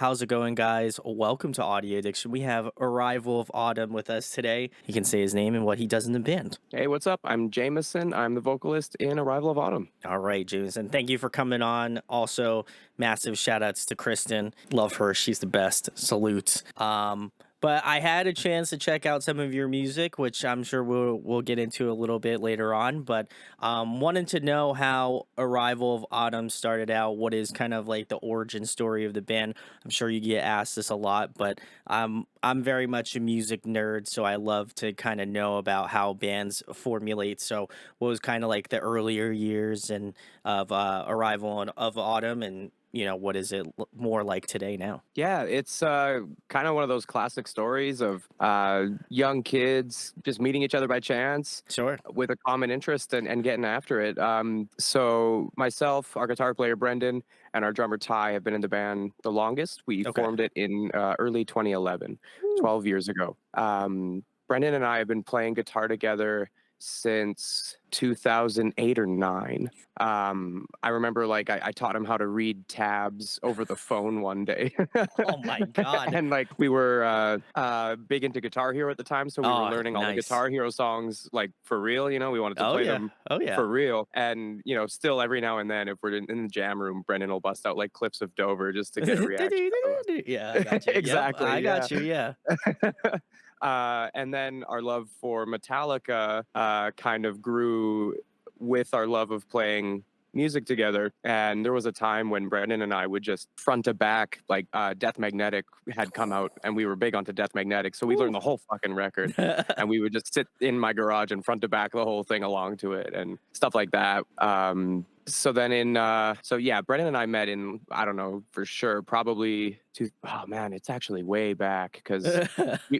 How's it going, guys? Welcome to Audio Addiction. We have Arrival of Autumn with us today. He can say his name and what he does in the band. Hey, what's up? I'm Jameson. I'm the vocalist in Arrival of Autumn. All right, Jameson. Thank you for coming on. Also, massive shout outs to Kristen. Love her. She's the best. Salutes. But I had a chance to check out some of your music, which I'm sure we'll get into a little bit later on. But wanted to know how Arrival of Autumn started out. What is kind of like the origin story of the band? I'm sure you get asked this a lot, but I'm very much a music nerd, so I love to kind of know about how bands formulate. So what was kind of like the earlier years and of of Autumn, and what is it more like today now? Yeah, it's kind of one of those classic stories of young kids just meeting each other by chance Sure. with a common interest and getting after it. So myself, our guitar player Brendan, and our drummer Ty have been in the band the longest. We Okay. formed it in early 2011, Woo. 12 years ago. Brendan and I have been playing guitar together since 2008 or 9. I remember I taught him how to read tabs over the phone one day. Oh my God. And we were big into Guitar Hero at the time, so we were Oh, learning all the nice. Guitar Hero songs for real. We wanted to Oh play yeah. them Oh yeah. for real. And still every now and then, if we're in the jam room, Brendan will bust out like clips of Dover just to get a reaction out of Yeah, I got us. you. Yep, Exactly, I yeah. got you. Yeah. And then our love for Metallica kind of grew with our love of playing music together. And there was a time when Brandon and I would just front to back, Death Magnetic had come out, and we were big onto Death Magnetic. So we Woo. learned the whole fucking record. And we would just sit in my garage and front to back the whole thing along to it and stuff like that. So then Brendan and I met in, I don't know for sure, probably oh man, it's actually way back because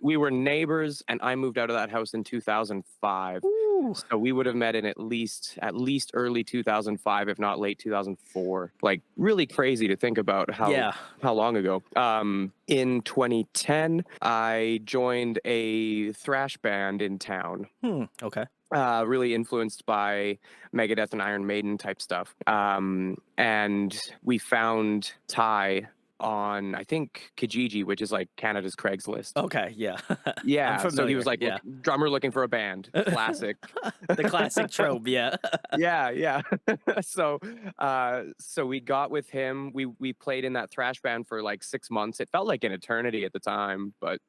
we were neighbors, and I moved out of that house in 2005. Ooh. So we would have met in at least early 2005, if not late 2004. Like really crazy to think about Yeah. how long ago. In 2010, I joined a thrash band in town. Okay. Really influenced by Megadeth and Iron Maiden type stuff. And we found Ty on, I think, Kijiji, which is like Canada's Craigslist. Okay. Yeah. I'm Yeah, so he was familiar. like, Yeah. drummer looking for a band. Classic. The classic trope. Yeah. Yeah, yeah. So so we got with him. We played in that thrash band for like 6 months. It felt like an eternity at the time, but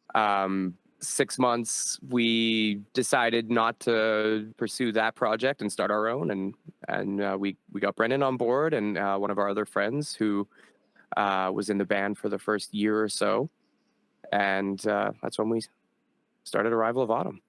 6 months we decided not to pursue that project and start our own, and we got Brendan on board, and one of our other friends who was in the band for the first year or so, and that's when we started Arrival of Autumn.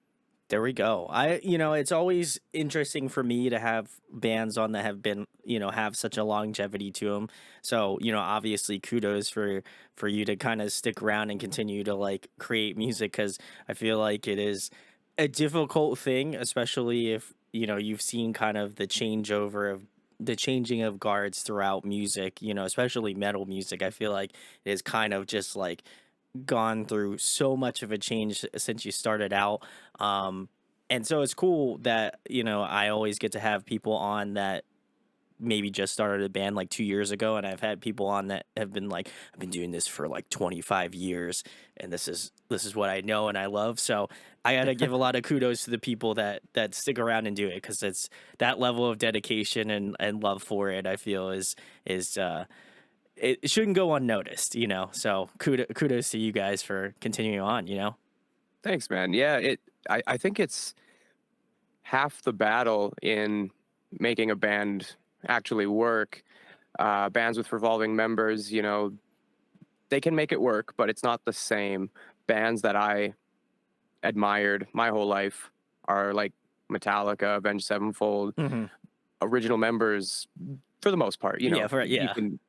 There we go. It's always interesting for me to have bands on that have been, have such a longevity to them. So, obviously kudos for you to kind of stick around and continue to like create music, cuz I feel like it is a difficult thing, especially if, you've seen kind of the changing of guards throughout music, especially metal music. I feel like it is kind of just like gone through so much of a change since you started out. And so it's cool that, I always get to have people on that maybe just started a band like 2 years ago. And I've had people on that have been like, I've been doing this for like 25 years and this is what I know and I love. So I got to give a lot of kudos to the people that stick around and do it. Cause it's that level of dedication and love for it, I feel is it shouldn't go unnoticed, So kudos to you guys for continuing on. Thanks, man. Yeah, I think it's half the battle in making a band actually work. Bands with revolving members, they can make it work, but it's not the same. Bands that I admired my whole life are like Metallica, Avenged Sevenfold, Hmm. original members for the most part. Yeah, You yeah. can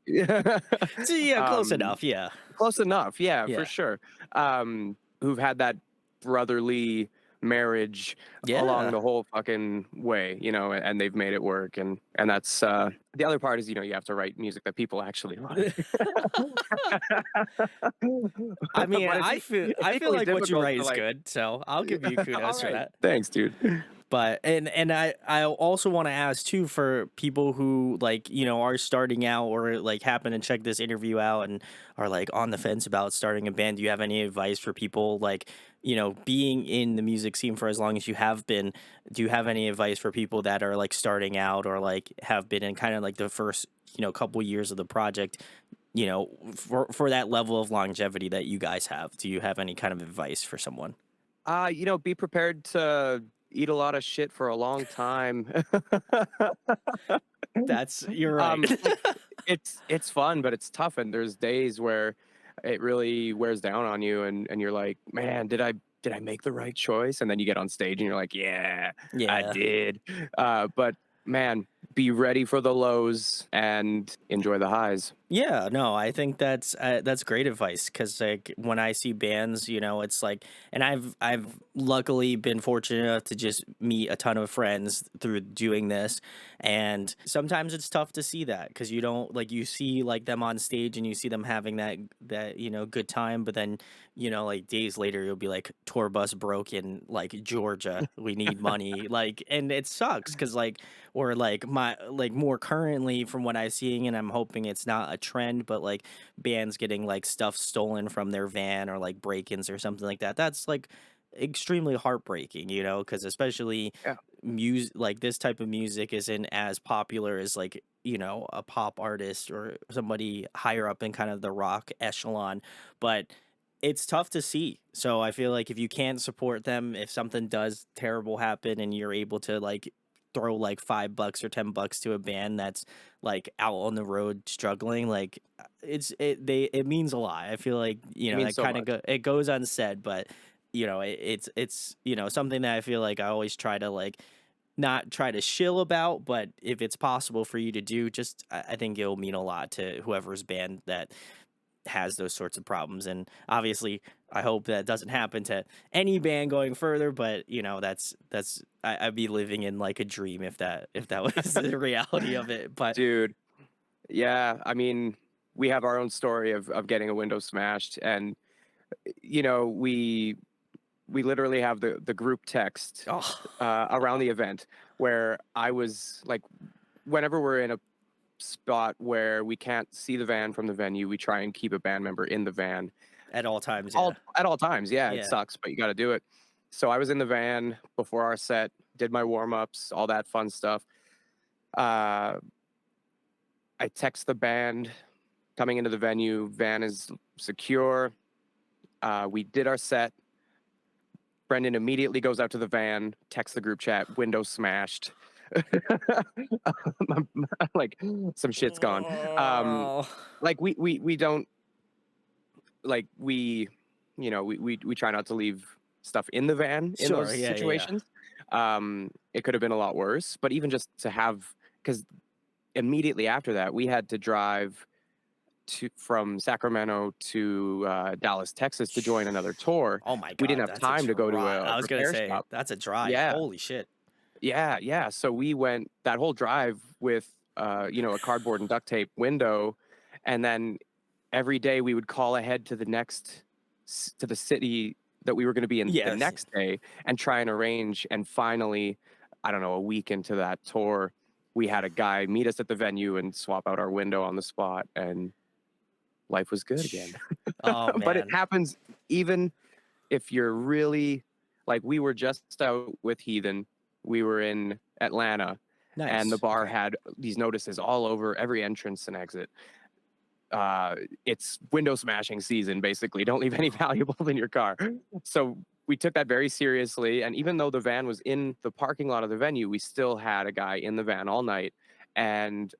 So yeah, close um, enough. Yeah, close enough, yeah, for yeah, sure. Who've had that brotherly marriage along yeah. the whole fucking way, and they've made it work, and that's the other part is, you have to write music that people actually like. I mean, But I feel it's I feel equally like what you difficult write to is like. good, so I'll give you All kudos for right, that. thanks, dude. But and I also want to ask too, for people who, like, are starting out, or like happen to check this interview out and are like on the fence about starting a band. Do you have any advice for people, like, being in the music scene for as long as you have been? Do you have any advice for people that are like starting out, or like have been in kind of like the first, couple years of the project, for that level of longevity that you guys have? Do you have any kind of advice for someone? Be prepared to eat a lot of shit for a long time. You're right. Like, it's fun, but it's tough, and there's days where it really wears down on you, and you're like, "Man, did I make the right choice?" And then you get on stage and you're like, "Yeah, I Yeah. did." But man, be ready for the lows and enjoy the highs. Yeah, no, I think that's great advice, because like when I see bands, it's like, and I've luckily been fortunate enough to just meet a ton of friends through doing this, and sometimes it's tough to see that, because you don't, like, you see like them on stage and you see them having that good time, but then like days later you'll be like, tour bus broke in like Georgia, we need money, like, and it sucks, because like, or like my, like, more currently from what I'm seeing, and I'm hoping it's not a trend, but like bands getting like stuff stolen from their van, or like break-ins or something like that. That's like extremely heartbreaking, because especially Yeah, music, like this type of music isn't as popular as like, a pop artist or somebody higher up in kind of the rock echelon, but it's tough to see. So I feel like if you can't support them, if something does terrible happen and you're able to like throw like $5 or $10 to a band that's like out on the road struggling, like, it means a lot. I feel like, it means that so kind of much. it goes unsaid, but it's something that I feel like I always try to like not try to shill about, but if it's possible for you to do, just I think it'll mean a lot to whoever's band that has those sorts of problems. And obviously, I hope that doesn't happen to any band going further. But I'd be living in like a dream if that was the reality of it. But Dude, yeah, I mean, we have our own story of getting a window smashed, and we literally have the group text oh, around the event where I was like, whenever we're in a spot where we can't see the van from the venue, we try and keep a band member in the van at all times, all yeah, at all times. Yeah, it yeah. sucks, but you got to do it. So I was in the van before our set, did my warm ups, all that fun stuff. Uh, I text the band coming into the venue. Van is secure. We did our set. Brendan immediately goes out to the van, texts the group chat, window smashed. Like some shit's gone. Um, Oh, like we don't like we try not to leave stuff in the van in sure, those yeah, yeah, yeah. situations. It could have been a lot worse, but even just to have, because immediately after that we had to drive from Sacramento to Dallas, Texas to join another tour. Oh my We didn't god, have that's a time to go to drive. a I was gonna repair say shop. that's a drive. Yeah, Holy shit. yeah. So we went that whole drive with a cardboard and duct tape window, and then every day we would call ahead to to the city that we were going to be in the Yes. next day and try and arrange. And finally, I don't know, a week into that tour, we had a guy meet us at the venue and swap out our window on the spot, and life was good again. Oh But it man. happens even if you're really, like, we were just out with Heathen. We were in Atlanta, and the Nice. bar Okay. had these notices all over every entrance and exit. It's window smashing season, basically. Don't leave any valuables in your car. So we took that very seriously. And even though the van was in the parking lot of the venue, we still had a guy in the van all night, and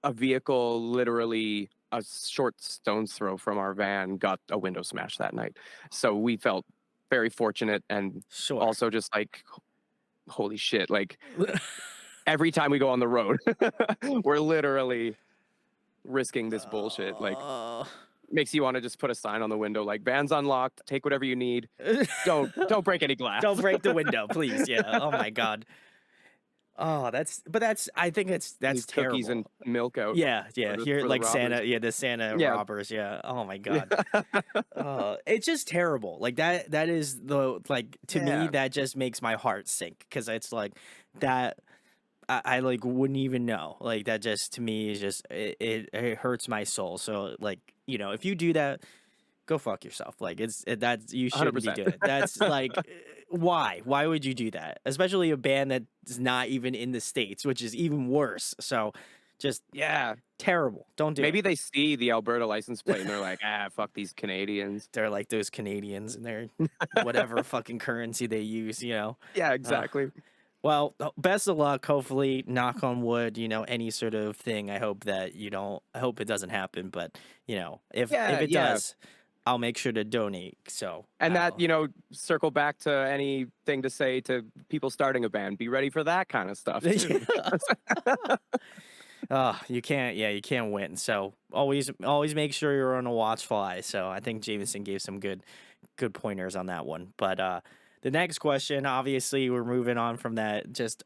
a vehicle literally a short stone's throw from our van got a window smash that night. So we felt very fortunate, and Sure. also just like, holy shit, like every time we go on the road, we're literally risking this bullshit. Like, Uh, makes you want to just put a sign on the window like, van's unlocked, take whatever you need. Don't break any glass. don't break the window, please. Yeah. Oh my god. Oh, that's I think that's Leave cookies and terrible. milk out Yeah, for yeah, here, the like robbers. Santa, yeah, the Santa Yeah. robbers, yeah. Oh my god. It's just terrible. Like that is the like to me Yeah, that just makes my heart sink because it's like that I like wouldn't even know. Like that just to me is just it hurts my soul. So like, if you do that, go fuck yourself. Like that's you shouldn't be 100%. doing it. That's like why? Why would you do that? Especially a band that's not even in the States, which is even worse. So just Yeah. terrible. Don't do it. Maybe they see the Alberta license plate and they're like, "Ah, fuck these Canadians." They're like those Canadians and they're whatever fucking currency they use. Yeah, Uh, exactly. well, best of luck. Hopefully, knock on wood, any sort of thing. I hope it doesn't happen, but if Yeah, it yeah. does, I'll make sure to donate. So, And that, circle back to anything to say to people starting a band, be ready for that kind of stuff too. yeah. You can't win. So always make sure you're on a watch fly. So I think Jameson gave some good pointers on that one. But the next question, obviously, we're moving on from that just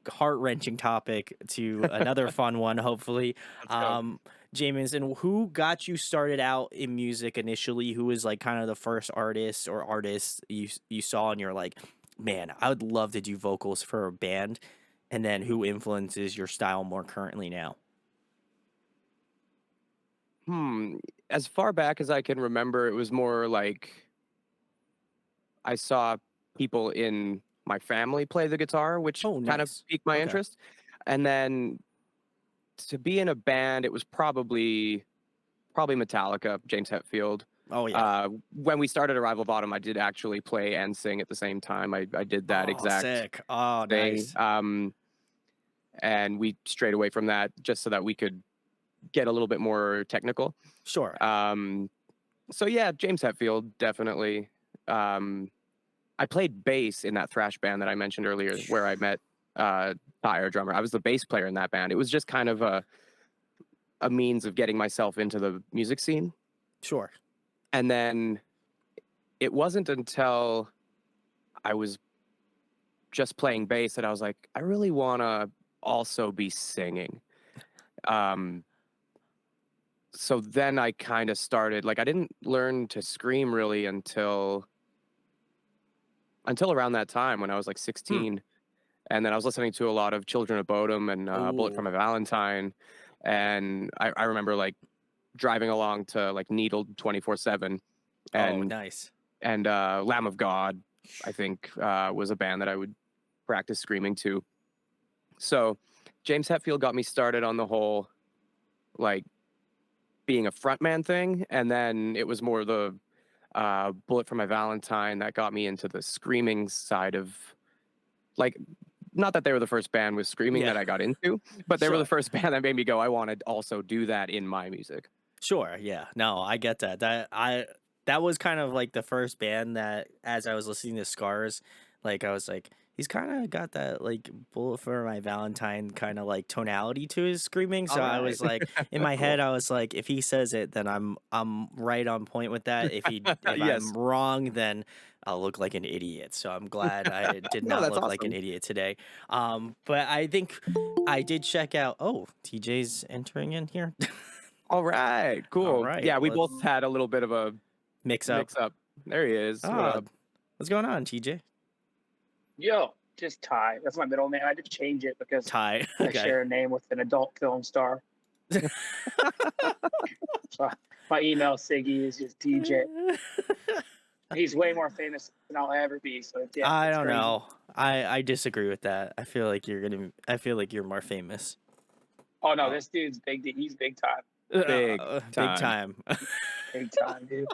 heart wrenching topic to another fun one. Hopefully, Let's go. um, Jameson, who got you started out in music initially? Who was like kind of the first artist or artists you saw, and you're like, man, I would love to do vocals for a band. And then who influences your style more currently now? Hmm. As far back as I can remember, it was more like I saw people in my family play the guitar, which Oh, kind of nice. piqued my Okay. interest. And then to be in a band, it was probably Metallica, James Hetfield. Oh yeah. When we started Arrival Bottom, I did actually play and sing at the same time. I did that Oh, exact sick. Oh, thing. nice. And we strayed away from that just so that we could get a little bit more technical. Sure. Um, so yeah, James Hetfield, definitely. Um, I played bass in that thrash band that I mentioned earlier, where I met Ty, our drummer. I was the bass player in that band. It was just kind of a means of getting myself into the music scene. Sure. And then it wasn't until I was just playing bass that I was like, I really want to also be singing. Um, so then I kind of started, like, I didn't learn to scream really until around that time when I was like Hmm. 16. And then I was listening to a lot of Children of Bodom and Bullet for Oh. My Valentine. And I remember like driving along to like Needled 24/7 Oh, and nice. Lamb of God, I think, was a band that I would practice screaming to. So James Hetfield got me started on the whole like being a frontman thing, and then it was more the Bullet for My Valentine that got me into the screaming side of like. Not that they were the first band with screaming Yeah. that I got into, but they were the Sure. first band that made me go, I want to also do that in my music. Sure. Yeah. No, I get that. That was kind of like the first band that as I was listening to Scars, like I was like, he's kind of got that like Bullet for My Valentine kind of like tonality to his screaming. So All I right. was like, in That's my cool. head, I was like, if he says it, then I'm right on point with that. If I'm Yes. wrong, then I'll look like an idiot. So I'm glad I did No, not that's look like an awesome. idiot today. But I think I did check out. Oh, TJ's entering in here. All right. All Cool. right, Yeah, we both let's had a little bit of a mix up. mix up. There he is. What Ah, up? what's going on, TJ? Yo, just Ty. That's my middle name. I had to change it because Ty. I Okay. share a name with an adult film star. So my email Siggy is just DJ. He's way more famous than I'll ever be. So yeah, I it's don't crazy. know. I disagree with that. I feel like you're more famous. Oh no, Uh, this dude's big. He's big time. Big big time. time. Big time, dude.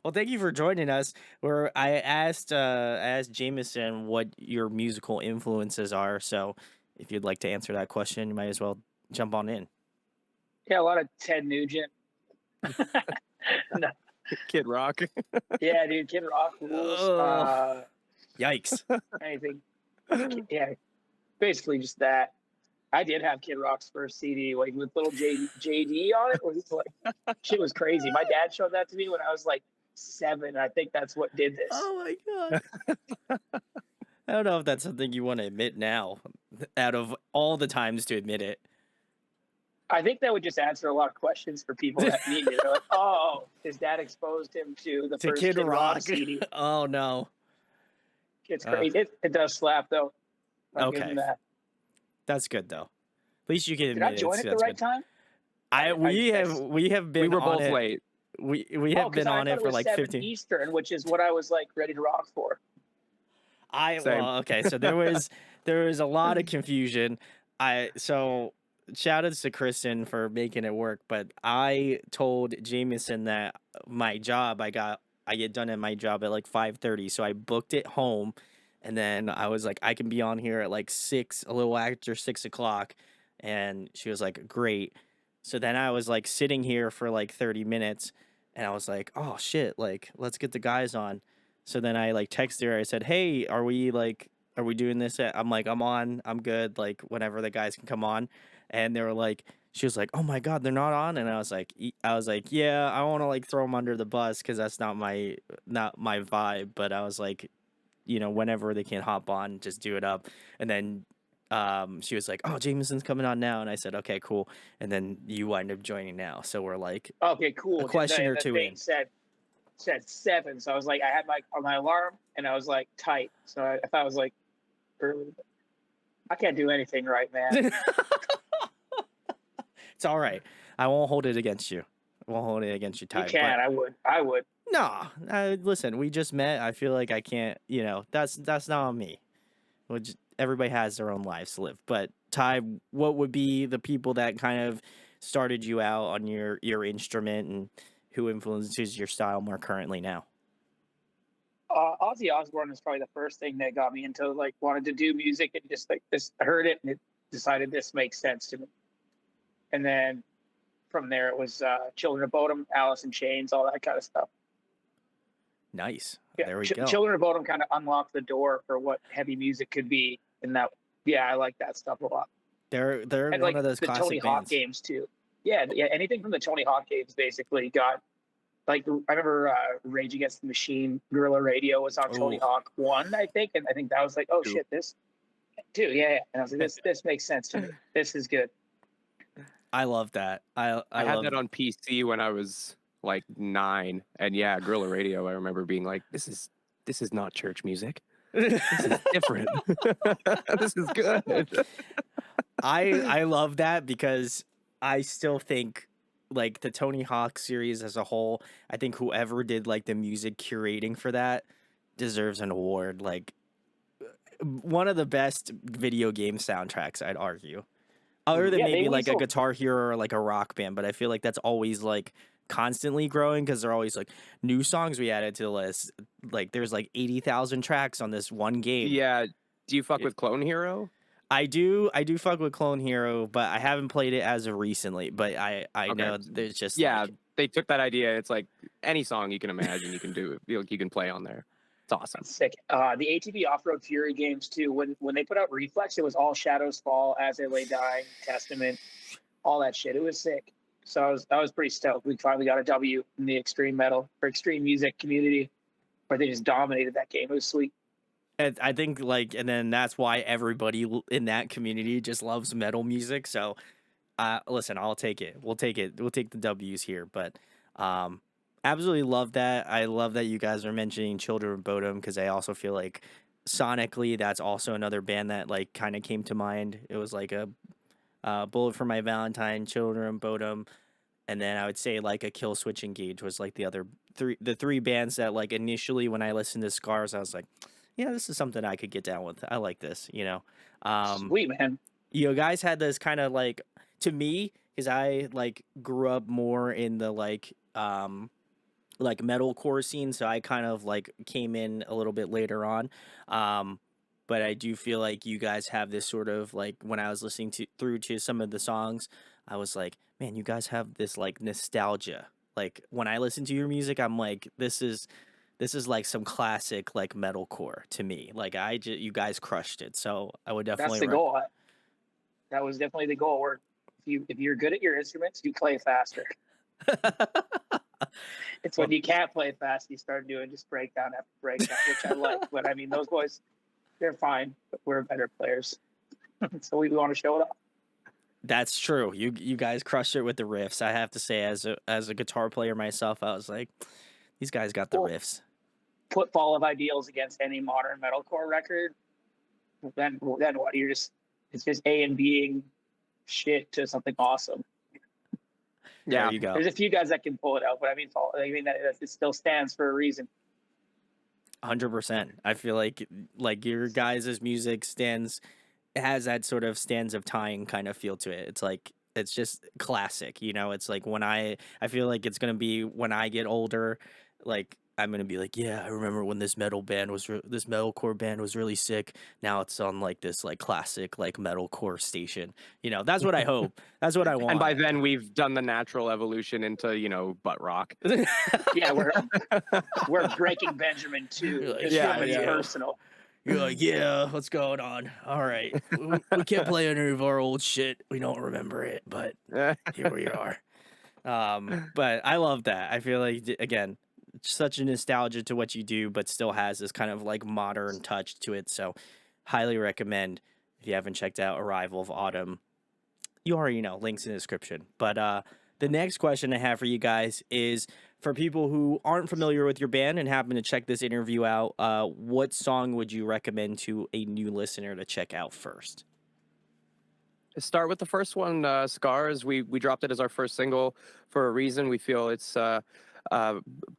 Well, thank you for joining us. Where I asked Jameson what your musical influences are. So, if you'd like to answer that question, you might as well jump on in. Yeah, a lot of Ted Nugent. No, Kid Rock. yeah, dude, Kid Rock rules. Ugh, yikes. Anything. Yeah, basically just that. I did have Kid Rock's first CD, like with little JD on it. Was like shit was crazy. My dad showed that to me when I was like 7. I think that's what did this. Oh my god. I don't know if that's something you want to admit now. out of all the times to admit it. I think that would just answer a lot of questions for people that need it. They're like, oh, his dad exposed him to the To first Kid Kid Rock Rock. CD. Oh no. It's crazy. It does slap though. I'll give him Okay. that. That's good though. At least you can Did I admit join it. at the That's right good. time? We have been We were on both it. late. We Oh, have because been I on thought it it for was like 7 15. Eastern, which is what I was like ready to rock for. Same. Okay, so there was a lot of confusion. So shout outs to Kristen for making it work, but I told Jameson that my job I get done at my job at like 5:30, so I booked it home, and then I was like I can be on here at like 6, a little after 6 o'clock, and she was like great. So then I was like sitting here for like 30 minutes, and I was like, oh shit, like let's get the guys on. So then I like texted her. I said, "Hey, are we doing this?" I'm like, "I'm on. I'm good. Like whenever the guys can come on." And they were like, she was like, "Oh my god, they're not on." And I was like, "Yeah, I want to like throw them under the bus because that's not my vibe." But I was like, whenever they can hop on, just do it up. And then she was like, "Oh, Jameson's coming on now," and I said, "Okay, cool." And then you wind up joining now, so we're like Okay, a cool. question or The two thing in. said 7, so I was like, I had my alarm, and I was like tight. So I thought I was like early. I can't do anything right, man. It's all right. I won't hold it against you. I won't hold it against you, You Ty. can. But I would. no, listen, we just met. I feel like I can't. That's not on me. Which everybody has their own lives to live. But Ty, what would be the people that kind of started you out on your instrument, and who influences your style more currently now? Ozzy Osbourne was probably the first thing that got me into like wanted to do music, and just like this, I heard it and it decided this makes sense to me. And then from there it was Children of Bodom, Alice in Chains, all that kind of stuff. Nice. Yeah, There we go. Children of Bodom kind of unlocked the door for what heavy music could be, and that yeah, I like that stuff a lot. They're And one like of those the Tony classic Hawk bands. games too. Yeah, anything from the Tony Hawk games basically got like I remember Rage Against the Machine, Guerrilla Radio was on Tony Oh, Hawk 1, I think, and I think that was like, oh Two. shit, this too, yeah. And I was like, this makes sense to me. This is good. I love that. I I had love that on PC when I was like 9, and yeah, Guerrilla Radio. I remember being like, "This is not church music. This is different. This is good." I love that because I still think like the Tony Hawk series as a whole, I think whoever did like the music curating for that deserves an award. Like one of the best video game soundtracks, I'd argue. Other than Yeah, they maybe like a weasel. Guitar Hero or like a Rock Band, but I feel like that's always like constantly growing because they're always like new songs we added to the list. Like there's like 80,000 tracks on this one game. Yeah. Do you fuck It- with Clone Hero? I do fuck with Clone Hero, but I haven't played it as of recently. But I Okay. know there's just Yeah, like they took that idea. It's like any song you can imagine, you can do it. You can play on there. It's awesome. Sick. The ATV Off Road Fury games too. When they put out Reflex, it was all Shadows Fall, As I Lay Dying, Testament, all that shit. It was sick. So I was pretty stoked. We finally got a W in the extreme metal or extreme music community, where they just dominated that game. It was sweet. And I think like, and then that's why everybody in that community just loves metal music. So, listen, I'll take it. We'll take it. We'll take the W's here. But, absolutely love that. I love that you guys are mentioning Children of Bodom because I also feel like sonically that's also another band that like kind of came to mind. It was like a Bullet for My Valentine, Children of Bodom, and then I would say like a Kill Switch Engage was like the three bands that like initially when I listened to Scars, I was like, yeah, this is something I could get down with. I like this. Sweet, man. You guys had this kind of like to me because I like grew up more in the like metalcore scene, so I kind of like came in a little bit later on. Um, but I do feel like you guys have this sort of like when I was listening to through to some of the songs, I was like, man, you guys have this like nostalgia. Like when I listen to your music, I'm like, this is like some classic like metalcore to me. Like you guys crushed it. So I would That's definitely the goal. That was definitely the goal. Where if you're good at your instruments, you play faster. It's when you can't play fast, you start doing just breakdown after breakdown, which I like. But I mean, those boys, they're fine, but we're better players. So we want to show it off. That's true. You guys crushed it with the riffs. I have to say, as a guitar player myself, I was like, these guys got the Well, riffs. put Fall of Ideals against any modern metalcore record, then what? It's just A and Bing shit to something awesome. There Yeah. you go. There's a few guys that can pull it out, but I mean, it still stands for a reason. 100%. I feel like your guys' music has that sort of stands of time kind of feel to it. It's like it's just classic, you know. It's like when I feel like it's gonna be when I get older, like I'm gonna be like, yeah, I remember when this this metalcore band was really sick. Now it's on like this like classic like metalcore station. You know, that's what I hope. That's what I want. And by then we've done the natural evolution into, butt rock. Yeah, we're Breaking Benjamin too. Like, Just yeah, from it's yeah. personal. You're like, yeah, what's going on? All right, we can't play any of our old shit. We don't remember it, but here we are. But I love that. I feel like again, such a nostalgia to what you do, but still has this kind of like modern touch to it. So, highly recommend if you haven't checked out Arrival of Autumn. You already know, links in the description. But the next question I have for you guys is for people who aren't familiar with your band and happen to check this interview out. What song would you recommend to a new listener to check out first? Start with the first one, Scars. We dropped it as our first single for a reason. We feel it's a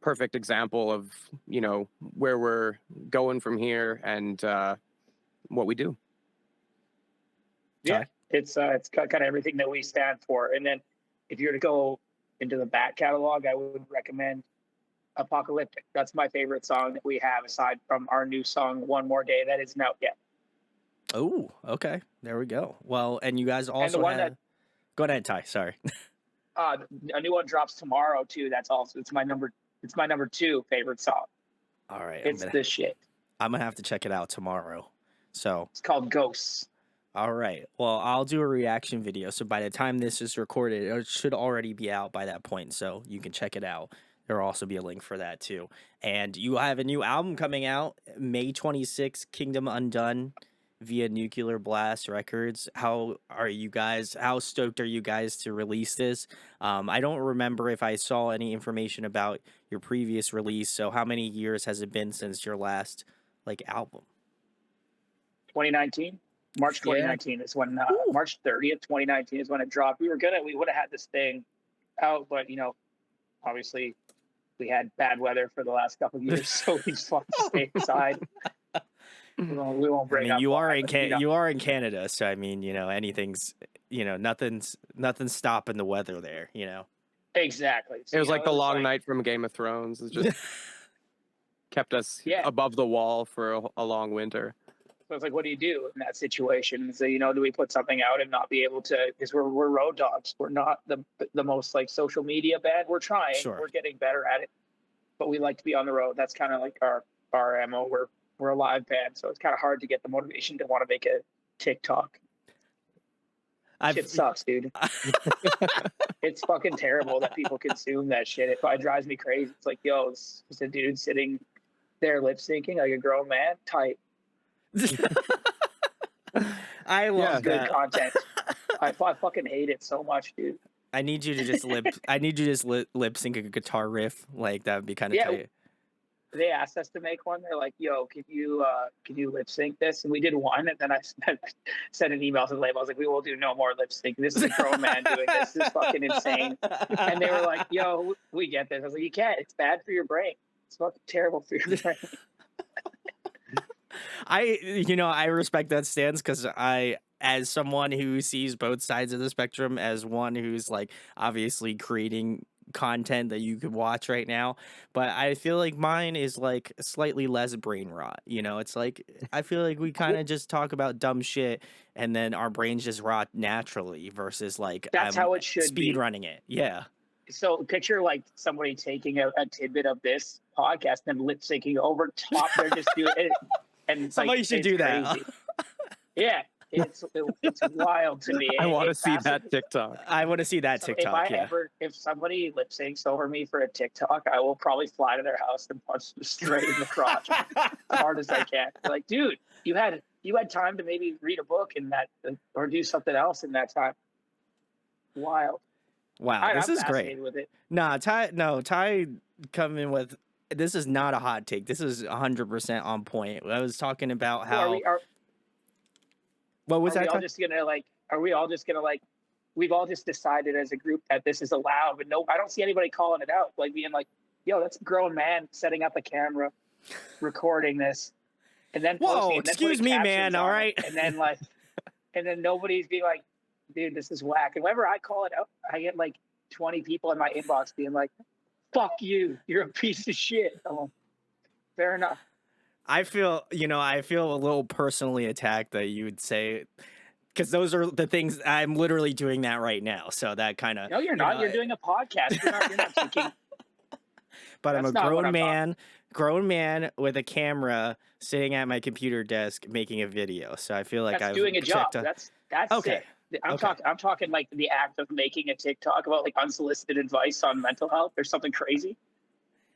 perfect example of, where we're going from here and what we do. Yeah, it's kind of everything that we stand for. And then if you were to go into the back catalog, I would recommend Apocalyptic. That's my favorite song that we have aside from our new song One More Day that isn't out yet. Oh, okay. There we go. Well, and you guys also one have... Go ahead, Ty. Sorry. A new one drops tomorrow too. It's my number 2 favorite song. All right. It's the shit. I'm gonna have to check it out tomorrow. So it's called Ghosts. All right. Well, I'll do a reaction video. So by the time this is recorded, it should already be out by that point. So you can check it out. There will also be a link for that too. And you have a new album coming out May 26th, Kingdom Undone, via Nuclear Blast Records. How stoked are you guys to release this? I don't remember if I saw any information about your previous release. So how many years has it been since your last album? 2019. March 2019 is when March 30th, 2019 is when it dropped. We would have had this thing out, but obviously we had bad weather for the last couple of years, so we just wanted to stay inside. We won't bring up. You are in Canada, so I mean, anything's, nothing's stopping the weather there, Exactly. So, it was like the long night from Game of Thrones. It just kept us above the wall for a long winter. So it's like, what do you do in that situation? So, do we put something out and not be able to, because we're road dogs. We're not the most social media band. We're trying, We're getting better at it, but we like to be on the road. That's kind of like our MO. We're a live band. So it's kind of hard to get the motivation to want to make a TikTok. Shit sucks, dude. It's fucking terrible that people consume that shit. It probably drives me crazy. It's like, yo, it's just a dude sitting there lip syncing like a grown man. Tight. I love good content. I fucking hate it so much, dude. I need you to just lip sync a guitar riff. Like that would be kind of tight. They asked us to make one. They're like, "Yo, can you lip sync this?" And we did one, and then I sent an email to the label. I was like, "We will do no more lip sync. This is a grown man doing this. This is fucking insane." And they were like, "Yo, we get this." I was like, "You can't. It's bad for your brain. It's fucking terrible for your brain." I respect that stance because as someone who sees both sides of the spectrum, as one who's obviously creating content that you could watch right now, but I feel like mine is slightly less brain rot. It's I feel like we kind of just talk about dumb shit and then our brains just rot naturally versus that's how it should speed running it. Yeah. So picture somebody taking a tidbit of this podcast and lip syncing over top. They're just doing it. And somebody should do that. Yeah. it's wild to me. I want to It see that fascinates. TikTok. I want to see that So TikTok. Yeah. if somebody lip syncs over me for a TikTok, I will probably fly to their house and punch them straight in the crotch as hard as I can. Like, dude, you had time to maybe read a book in that, or do something else in that time. Wild. Wow, this I'm is great. fascinated with it. Nah, Ty coming with this is not a hot take. This is 100% on point. I was talking about So how what was are we that? all Ty? just gonna like? Are we all just gonna like? We've all just decided as a group that this is allowed, but no, I don't see anybody calling it out, like being like, "Yo, that's a grown man setting up a camera, recording this, and then Whoa, posting it, and then excuse putting me, captions man. All on right. it, and then like, and then nobody's being like, dude, this is whack." And whenever I call it out, I get like 20 people in my inbox being like, "Fuck you, you're a piece of shit." I'm like, fair enough. I feel a little personally attacked that you would say, because those are the things I'm literally doing that right now. So that kind of No, you're not. You're doing a podcast. You're not taking. but I'm a That's not what grown man with a camera sitting at my computer desk making a video. So I feel like That's I've doing a job. checked That's okay. sick. I'm Okay. talking like the act of making a TikTok about like unsolicited advice on mental health or something crazy.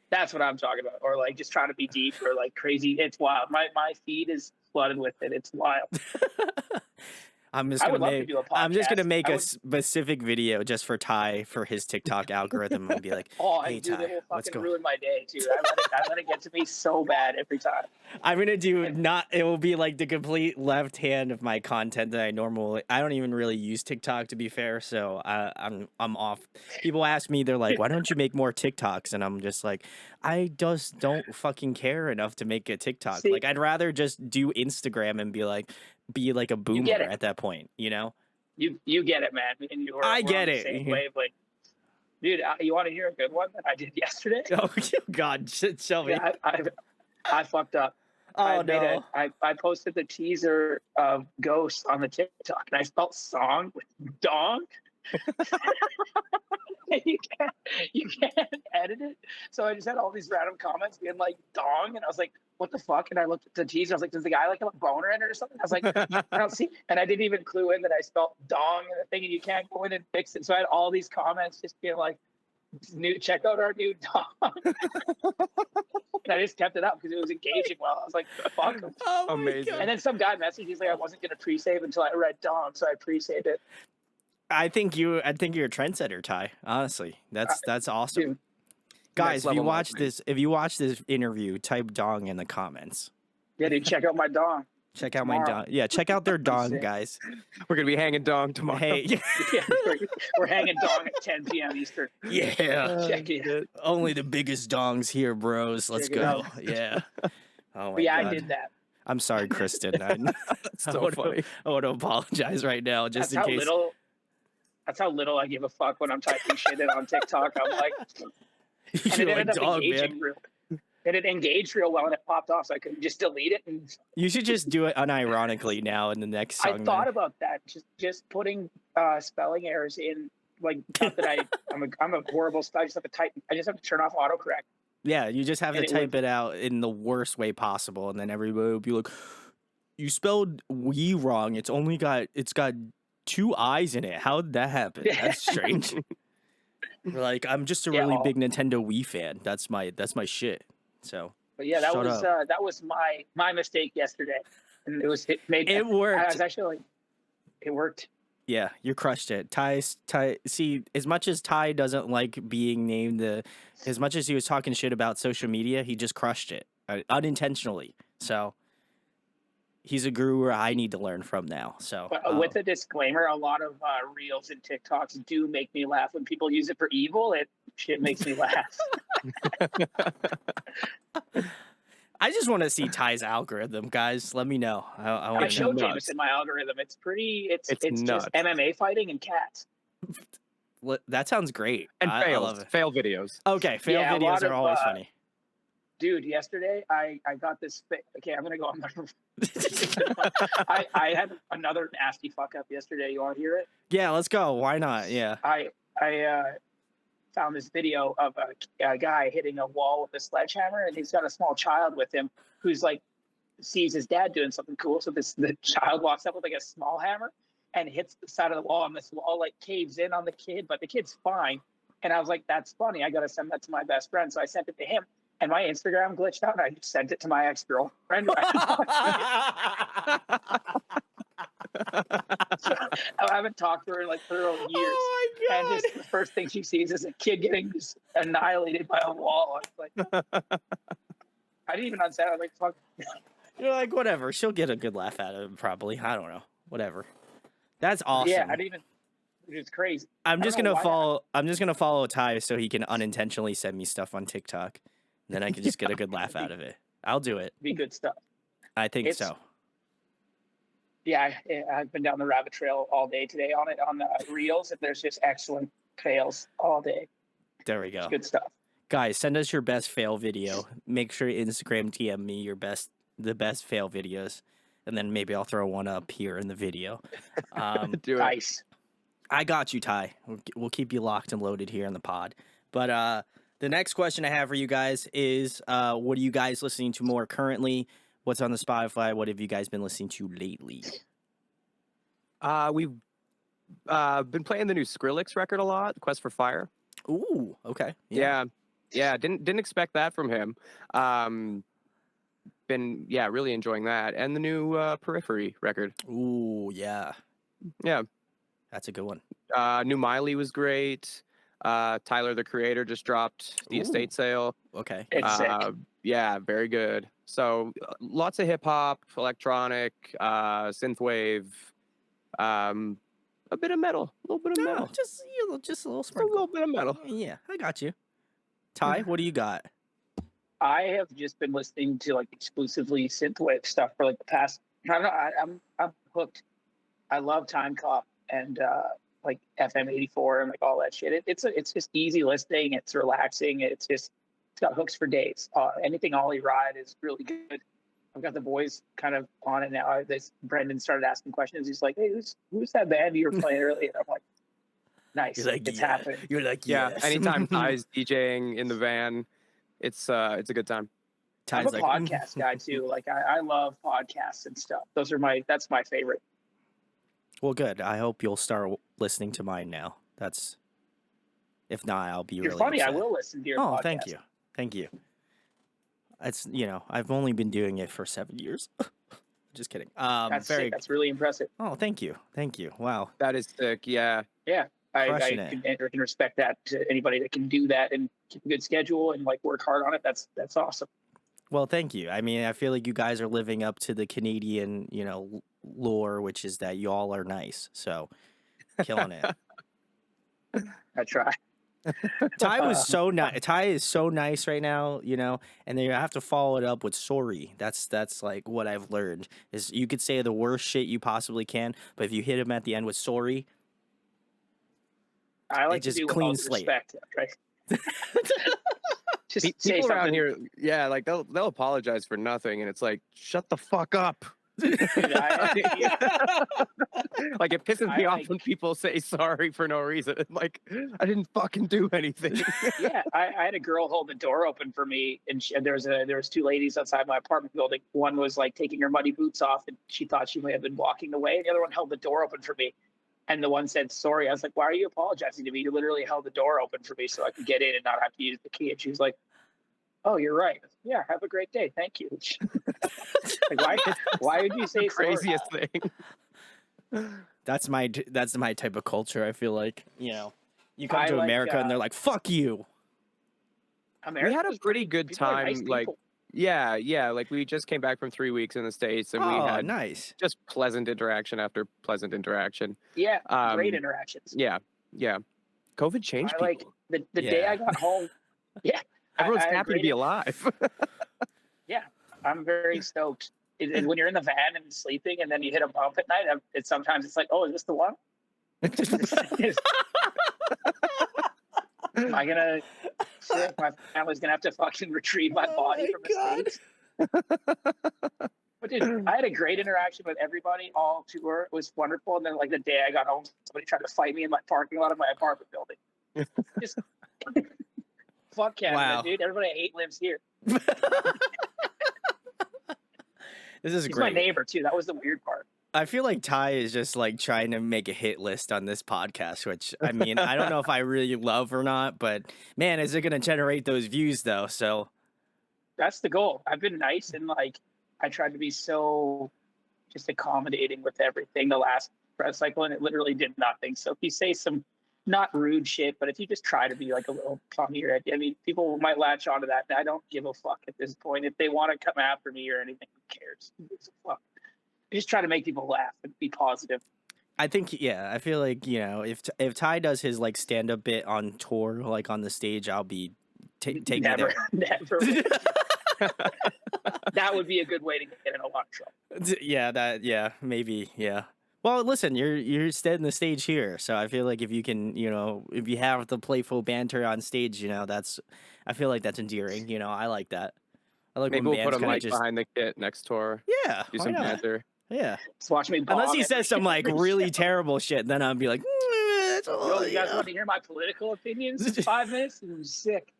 That's what I'm talking about. Or like just trying to be deep or like crazy. It's wild. My feed is flooded with it. It's wild. I'm just I gonna would love to make do a I'm just gonna podcast. make a specific video just for Ty for his TikTok algorithm and be like, Oh, hey dude, Ty, it will what's fucking going? ruin my day too. I let it get to me so bad every time. I'm gonna do not. It will be like the complete left hand of my content that I normally. I don't even really use TikTok to be fair, so I'm off. People ask me, they're like, "Why don't you make more TikToks?" And I'm just like, I just don't fucking care enough to make a TikTok. See, Like I'd rather just do Instagram and be like a you get boomer it. at that point, you know? You get it, man. And I we're get on the it. same wavelength. Dude, you want to hear a good one that I did yesterday? Oh God, show me. Yeah, I fucked up. Oh no. I posted the teaser of Ghost on the TikTok, and I spelled song with dong. You can't edit it. So I just had all these random comments being like dong, and I was like, what the fuck? And I looked at the teaser, I was like, does the guy like have a boner in it or something? I was like, I don't see. And I didn't even clue in that I spelled dong in the thing, and you can't go in and fix it. So I had all these comments just being like, check out our new dong. And I just kept it up because it was engaging well. I was like, fuck him. Oh Amazing. And then some guy messaged, he's like, I wasn't going to pre-save until I read dong, so I pre-saved it. I think you're a trendsetter, Ty. Honestly, that's awesome. Dude, Guys, if you watch marketing. this interview, type dong in the comments. yeah, dude, check out my dong. Check out my Tomorrow. dong. Yeah, check out their dong, Sick. guys. We're gonna be hanging dong tomorrow. Hey, Yeah, we're hanging dong at 10 p.m. Eastern. yeah. Check it. Only the biggest dongs here, bros. Let's Check it go. out. Yeah. Oh my But yeah, God. I did that. I'm sorry, Kristen. So funny. I want to apologize right now, just in case. That's how little I give a fuck when I'm typing shit in on TikTok. I'm like, and You're it like, ended up dog, engaging man. and it engaged real well, and it popped off, so I could just delete it. And You should just do it unironically now in the next song. I thought about that, just putting spelling errors in, like, not that I'm a horrible spell. I just have to type. I just have to turn off autocorrect. Yeah, you just have to And it type it out in the worst way possible, and then everybody will be like, "You spelled we wrong. It's got 2 I's in it. How did that happen? That's strange." Like, I'm just a really big Nintendo Wii fan. That's my shit. So, But yeah, that shut was up. that was my mistake yesterday, and it made It I worked. was actually like, it worked. Yeah, you crushed it. Ty. See, as much as Ty doesn't like being named as much as he was talking shit about social media, he just crushed it unintentionally. So he's a guru I need to learn from now. So, But with a disclaimer, a lot of reels and TikToks do make me laugh. When people use it for evil, shit makes me laugh. I just want to see Ty's algorithm, guys. Let me know. I want I to know. showed nuts. Jameson my algorithm. It's pretty. It's It's nuts. just MMA fighting and cats. That sounds great. And I love it. fail videos. Okay, fail Yeah, a videos lot are of, always funny. Dude, yesterday I got this. Okay, I'm gonna go on. I had another nasty fuck up yesterday. You want to hear it? Yeah, let's go. Why not? Yeah. I found this video of a guy hitting a wall with a sledgehammer, and he's got a small child with him who's like sees his dad doing something cool. So the child walks up with like a small hammer and hits the side of the wall, and this wall like caves in on the kid, but the kid's fine. And I was like, that's funny. I got to send that to my best friend. So I sent it to him, and my Instagram glitched out, and I just sent it to my ex-girlfriend. So I haven't talked to her in like literal years. Oh my And god! just the first thing she sees is a kid getting just annihilated by a wall. I was like, I didn't even unsend it. I was like, fuck. You're like, whatever. She'll get a good laugh out of it, probably. I don't know. Whatever. That's awesome. Yeah, I didn't even. It's crazy. I'm I just don't know gonna why follow. I'm just gonna follow Ty so he can unintentionally send me stuff on TikTok. And then I can just get a good laugh out of it. I'll do it. Be good stuff. I think It's- so. Yeah, I've been down the rabbit trail all day today on it on the reels, and there's just excellent fails all day. There we go. It's good stuff. Guys, send us your best fail video. Make sure to Instagram DM me the best fail videos, and then maybe I'll throw one up here in the video. Do it. Nice. I got you, Ty. We'll keep you locked and loaded here in the pod. But the next question I have for you guys is, what are you guys listening to more currently? What's on the Spotify? What have you guys been listening to lately? We've been playing the new Skrillex record a lot, Quest for Fire. Ooh, okay. Yeah. Didn't expect that from him. Been really enjoying that, and the new Periphery record. Ooh, yeah. Yeah. That's a good one. New Miley was great. Tyler the Creator just dropped the Ooh. estate sale. Okay. It's sick. Yeah, very good. So lots of hip hop, electronic, synthwave, a bit of metal, a little bit of metal, Just a little just a sprinkle. little bit of metal. Yeah, I got you. Ty, what do you got? I have just been listening to like exclusively synthwave stuff for like the past. I don't know. I'm hooked. I love Time Cop and like FM 84 and like all that shit. It's just easy listening. It's relaxing. It's got hooks for days. Anything Ollie Ride is really good. I've got the boys kind of on it now. Brendan started asking questions. He's like, "Hey, who's that band you were playing earlier?" I'm like, "Nice, You're like, it's yeah. happening." You're like, Yeah, yes. anytime Ty's DJing in the van, it's a good time. I'm Ty's a like, podcast guy too. Like I love podcasts and stuff. That's my favorite. Well, good. I hope you'll start listening to mine now. If not, I'll be You're really funny. upset. I will listen to your Oh, podcast. thank you. It's I've only been doing it for 7 years. Just kidding. That's sick. That's really impressive. Oh, thank you. Wow. That is sick. Yeah. Yeah, I Crushing it. can respect that to anybody that can do that and keep a good schedule and like work hard on it. That's awesome. Well, thank you. I mean, I feel like you guys are living up to the Canadian, lore, which is that y'all are nice. So, killing it. I try. Ty was so nice. Ty is so nice right now, and then you have to follow it up with sorry. That's like what I've learned is you could say the worst shit you possibly can, but if you hit him at the end with sorry, I like It just to do clean with all slate. respect. Right? Just say People around something. here, like they'll apologize for nothing, and it's like, shut the fuck up. Dude, Like it pisses me I off like- when people say sorry for no reason. Like I didn't fucking do anything. yeah, I had a girl hold the door open for me, and there was two ladies outside my apartment building. One was like taking her muddy boots off, and she thought she may have been walking away. And the other one held the door open for me, and the one said sorry. I was like, "Why are you apologizing to me? You literally held the door open for me so I could get in and not have to use the key." And she was like, "Oh, you're right. Yeah, have a great day. Thank you." Like, why would you say sorry? Craziest thing. that's my type of culture. I feel like you come I to like, America and they're like, "Fuck you." We had a pretty good People are time. nice Like people. yeah. Like we just came back from 3 weeks in the States, and we Oh, had nice. just pleasant interaction after pleasant interaction. Yeah, great Um, interactions. Yeah. COVID changed I like people. the day Yeah. I got home. Yeah, Everyone's I had happy to great be alive. Yeah, I'm very stoked. When you're in the van and sleeping, and then you hit a bump at night, sometimes it's like, oh, is this the one? Am I gonna? My family's gonna have to fucking retrieve my body from the States. But dude, I had a great interaction with everybody all tour. It was wonderful. And then like the day I got home, somebody tried to fight me in my parking lot of my apartment building. Just fuck Canada, Wow. dude. Everybody I hate lives here. This is He's my great. neighbor too. That was the weird part. I feel like Ty is just like trying to make a hit list on this podcast, which I mean, I don't know if I really love or not, but man, is it going to generate those views though? So That's the goal. I've been nice and like I tried to be so just accommodating with everything the last press cycle, and it literally did nothing. So if you say some not rude shit, but if you just try to be like a little funnier, I mean, people might latch onto that. I don't give a fuck at this point. If they want to come after me or anything, who cares? Who gives a fuck? I just try to make people laugh and be positive. I think, yeah, I feel like, you know, if Ty does his like stand up bit on tour, like on the stage, I'll be take me Never, there. never. That would be a good way to get in a lot of trouble. Yeah, maybe, yeah. Well, listen, you're steading the stage here, so I feel like if you can, you know, if you have the playful banter on stage, you know, I feel like that's endearing. You know, I like that. I like Maybe when we'll put bands a kind of mic just, behind the kit next tour. yeah, Do why some not? banter. Yeah. Just watch me bomb Unless he every- says some like really terrible shit, then I'll be like, it's Yo, you guys know. want to hear my political opinions in 5 minutes? It was sick.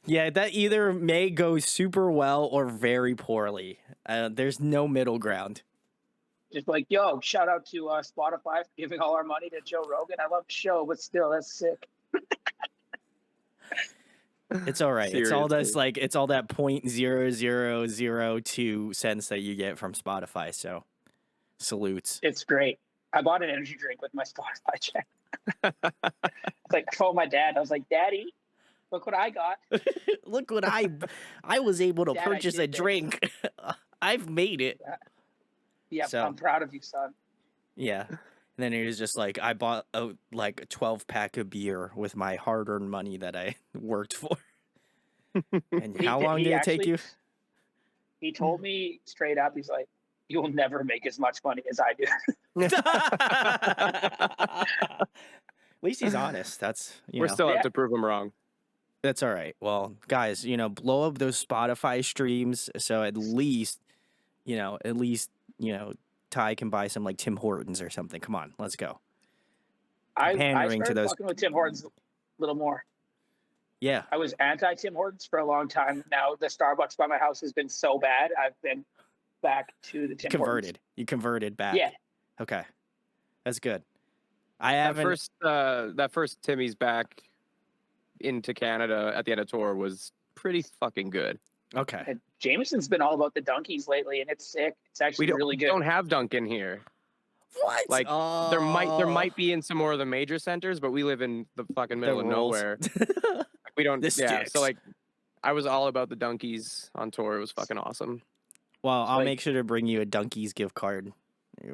Yeah, that either may go super well or very poorly. There's no middle ground. Just like, yo, shout out to Spotify for giving all our money to Joe Rogan. I love the show, but still, that's sick. It's all right. It's all Seriously. this like it's all that 0.0002 cents that you get from Spotify. So salutes. It's great. I bought an energy drink with my Spotify check. It's like I told my dad, I was like, Daddy, look what I got. Look what I was able to Dad, I purchase a did this. drink. I've made it. Yeah, So- I'm proud of you, son. Yeah. And then he was just like, I bought a 12-pack of beer with my hard-earned money that I worked for. And how long did it take you? He told me straight up, he's like, you'll never make as much money as I do. At least he's honest. That's We're know. still Yeah. have to prove him wrong. That's all right. Well, guys, you know, blow up those Spotify streams so at least, you know, Ty can buy some like Tim Hortons or something. Come on, let's go. I Pandering to started those. fucking with Tim Hortons a little more. Yeah. I was anti Tim Hortons for a long time. Now the Starbucks by my house has been so bad, I've been back to the Tim Hortons. Converted. You converted back. Yeah. Okay. That's good. I That haven't. first Timmy's back into Canada at the end of tour was pretty fucking good. Okay. And Jameson's been all about the donkeys lately, and it's sick. It's actually really good. We don't have Dunkin' here. What? Like there might be in some more of the major centers, but we live in the fucking middle of nowhere. We don't. The sticks. So like, I was all about the donkeys on tour. It was fucking awesome. Well, I'll like- make sure to bring you a Donkey's gift card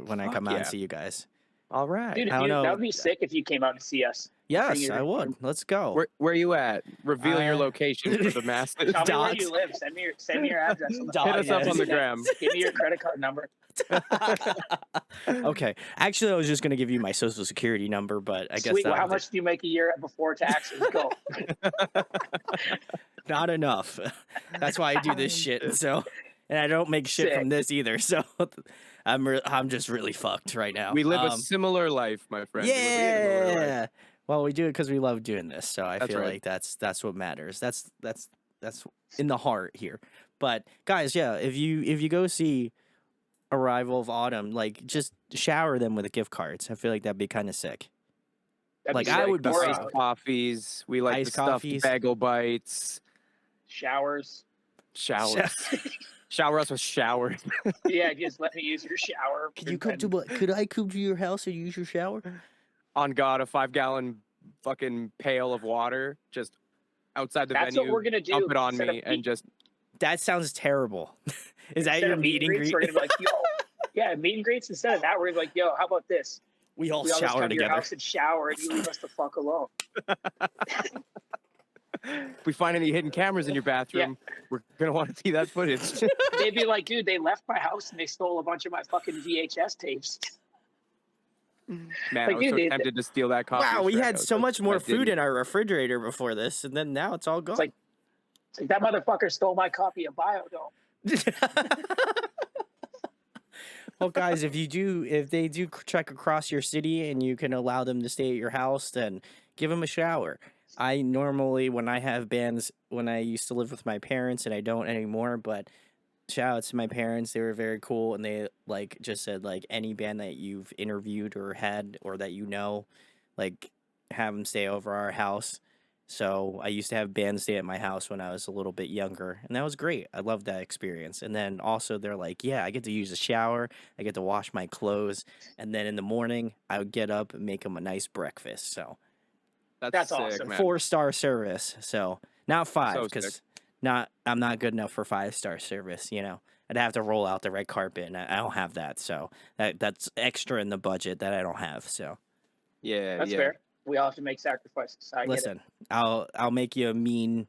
when I Fuck come out and yeah. see you guys. All right. Dude, I don't know. that would be sick if you came out to see us. Yes, your- I would. Let's go. Where are you at? Reveal your Uh, location for the masses. Tell me where Dogs. you live. Send me your address. On the Dogs. Hit us up on the podcast. gram. Give me your credit card number. Okay. Actually, I was just gonna give you my social security number, but I guess Sweet. that Well, how was much do you make a year before taxes? Go. not enough. That's why I do this shit. So, and I don't make shit from Sick. this either. So, I'm just really fucked right now. We live a similar life, my friend. We live a similar life. Yeah. Well, we do it because we love doing this. So I That's feel right. like that's what matters. That's in the heart here. But guys, yeah, if you go see Arrival of Autumn, like just shower them with gift cards. I feel like that'd be kind of sick. That'd Like, be I sick. would be Or, sick. Iced coffees. We like Iced the stuffed coffees. bagel bites. showers. Showers. Shower us with showers. Yeah, just let me use your shower. Could I come to your house and use your shower? On God, a 5-gallon fucking pail of water just outside the That's venue. what we're gonna do. Dump it on Instead me of and just That sounds terrible. Is that instead your of meet and greets, greet? we're gonna be like, yo, yeah, meet and greets. Instead of that, we're gonna be like, yo, how about this? We all We all just shower come to your together. house and shower, and you leave us the fuck alone. if we find any hidden cameras in your bathroom, we're gonna want to see that footage. They'd be like, dude, they left my house and they stole a bunch of my fucking VHS tapes. Man, Like, I was so dude, tempted to steal that copy. Wow, of we Shrek. had I was so like, much more I food didn't. in our refrigerator before this, and then now it's all gone. like- It's like that motherfucker stole my copy of Biodome. Well, guys, if they do trek across your city and you can allow them to stay at your house, then give them a shower. I normally, when I have bands, when I used to live with my parents, and I don't anymore, but shout out to my parents. They were very cool, and they like just said like any band that you've interviewed or had or that you know, like have them stay over our house. So I used to have bands stay at my house when I was a little bit younger, and that was great. I loved that experience. And then also they're like, yeah, I get to use a shower, I get to wash my clothes, and then in the morning I would get up and make them a nice breakfast. So That's That's sick, awesome. man. 4-star service. So not 5 So sick. because not I'm not good enough for 5-star service. You know, I'd have to roll out the red carpet, and I don't have that. So that's extra in the budget that I don't have. So Yeah, That's yeah. fair. We all have to make sacrifices. I get it. listen, I'll make you a mean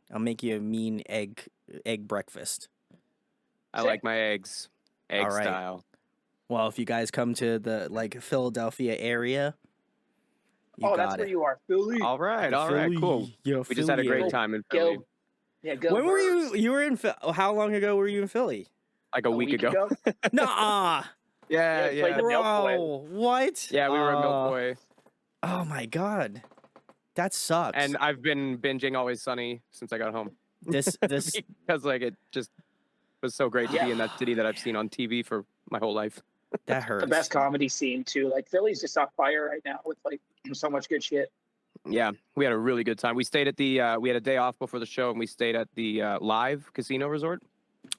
egg breakfast. I Sick. like my eggs, egg All right. style. Well, if you guys come to the like Philadelphia area, you Oh, got that's where it. you are, Philly. All right, cool. Yeah, We just had a Philly great area. time in Philly, Go, yeah, go. When were Birds. you? You were in. How long ago were you in Philly? like a week ago. Nah, Yeah, Yeah, we played yeah, the Milk Boy. bro. What? yeah. We were a Milk Boy, Oh my god, that sucks. and I've been binging Always Sunny since I got home this because like it just was so great to Yeah. be in that city that I've seen on TV for my whole life. that hurts. The best comedy scene too. Like Philly's just on fire right now with like so much good shit. Yeah, we had a really good time. We stayed at the we had a day off before the show, and we stayed at the Live Casino Resort.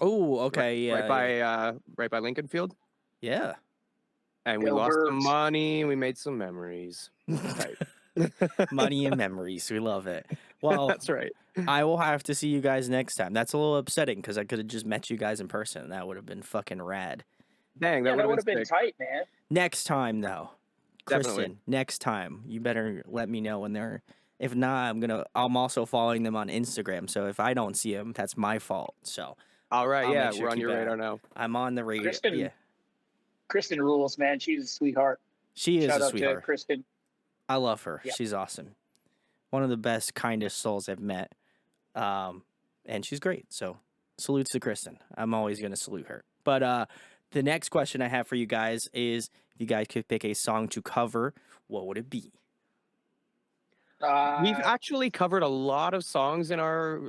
Oh, okay, yeah, right by Lincoln Field, yeah. and we Go lost some Birds. money. We made some memories. Money and memories. We love it. Well, That's right. I will have to see you guys next time. That's a little upsetting because I could have just met you guys in person. That would have been fucking rad. Dang, Yeah, that that would would have been sick. tight, man. Next time, though, Definitely. Kristen. Next time, you better let me know when they're. If not, I'm also following them on Instagram. So if I don't see them, that's my fault. So All right, I'll yeah, make sure we're on keep your an eye radar out. now. I'm on the radar. Yeah, Kristen rules, man. She's a sweetheart. she is Shout a out to sweetheart. Kristen. I love her. Yeah. She's awesome. One of the best, kindest souls I've met. And she's great. So salutes to Kristen. I'm always going to salute her. But the next question I have for you guys is if you guys could pick a song to cover, what would it be? We've actually covered a lot of songs in our